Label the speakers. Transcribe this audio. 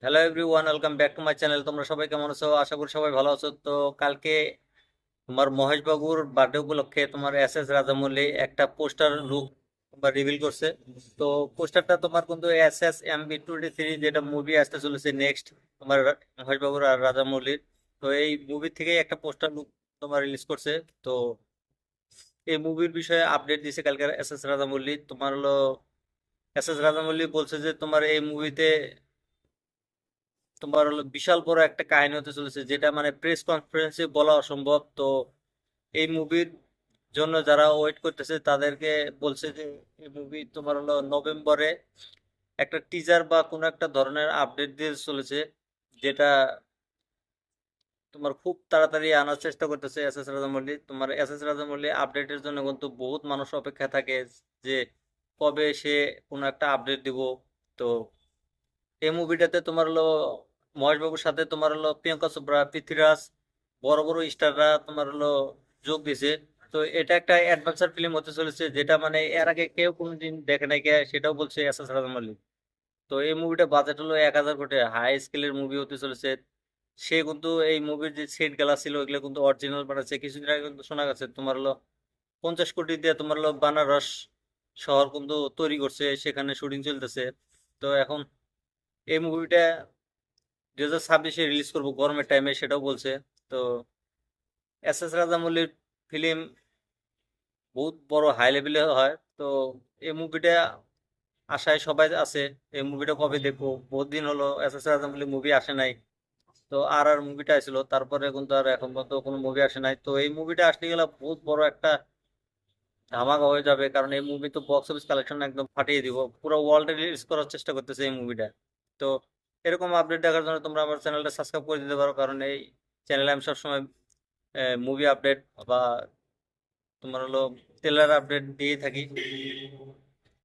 Speaker 1: Hello everyone, welcome back to my channel. তোমরা সবাই কেমন আছো? আশা করি সবাই ভালো আছো। তো কালকে তোমার মহেশ বাবুর বার্থডে উপলক্ষে তোমার এস এস রাজামৌলি একটা পোস্টার লুক বা রিভিল করছে। তো পোস্টারটা তোমার কিন্তু SS MB23 যেটা মুভি আসতে চলেছে নেক্সট, তোমার মহেশ বাবুর আর রাজামৌলির। তো এই মুভি থেকে একটা পোস্টার লুক তোমার রিলিজ করছে। তো এই মুভির বিষয়ে আপডেট দিছে কালকে এস এস রাজামৌলি। তোমার হলো এস এস রাজামৌলি বলছে যে তোমার এই মুভিতে তোমার হলো বিশাল বড় একটা কাহিনী হতে চলেছে, যেটা মানে প্রেস কনফারেন্সে বলা অসম্ভব। তো এই মুভির জন্য যারা ওয়েট করতেছে তাদেরকে বলছে যে এই মুভি তোমার হলো নভেম্বরে একটা টিজার বা কোনো একটা ধরনের আপডেট দিয়ে চলেছে, যেটা তোমার খুব তাড়াতাড়ি আনার চেষ্টা করতেছে এস এস রাজামৌলি। তোমার এস এস রাজামৌলি আপডেটের জন্য কিন্তু বহুত মানুষ অপেক্ষা থাকে যে কবে সে কোনো একটা আপডেট দিব। তো এই মুভিটাতে তোমার হলো মহেশ বাবুর সাথে তোমার হলো প্রিয়াঙ্কা চোপড়া, পৃথ্বীরাজ, বড় বড় স্টাররা তোমার হলো যোগ দিছে। তো এটা একটা অ্যাডভেঞ্চার ফিল্ম হতে চলেছে, যেটা মানে এর আগে কেউ কোনোদিন দেখে নাই কে, সেটাও বলছে এস এস রাজামৌলি। তো এই মুভিটা বাজেট হলো 1,000 কোটি, হাই স্কেলের মুভি হতে চলেছে। সে কিন্তু এই মুভির যে সেট গুলা ছিল ওইগুলো কিন্তু অরিজিনাল বানাচ্ছে। কিছুদিন আগে কিন্তু শোনা গেছে তোমার হলো 50 কোটি দিয়ে তোমার হলো বানারস শহর কিন্তু তৈরি করছে, সেখানে শুটিং চলতেছে। তো এখন এই মুভিটা 2026-এ রিলিজ করবো গরমের টাইমে, সেটাও বলছে। তো এস এস রাজামৌলির ফিল্ম বহুত বড় হাই লেভেলে হয়। তো এই মুভিটা আশায় সবাই আছে। এই মুভিটা কবে দেখবো, বহুত দিন হলো এস এস রাজামৌলি মুভি আসে নাই। তো আর আর মুভিটা আসছিল, তারপরে কিন্তু আর এখন পর্যন্ত কোনো মুভি আসে নাই। তো এই মুভিটা আসতে গেলে বহুত বড় একটা ধামাকা হয়ে যাবে, কারণ এই মুভি তো বক্স অফিস কালেকশন একদম ফাটিয়ে দিব, পুরো ওয়ার্ল্ডে রিলিজ করার চেষ্টা করতেছে এই মুভিটা। তো এরকম আপডেট দেখার জন্য তোমরা আমার চ্যানেলটা সাবস্ক্রাইব করে দিতে পারো, কারণ এই চ্যানেলে আমি সবসময় মুভি আপডেট বা তোমার হলো ট্রেলার আপডেট দিয়ে থাকি।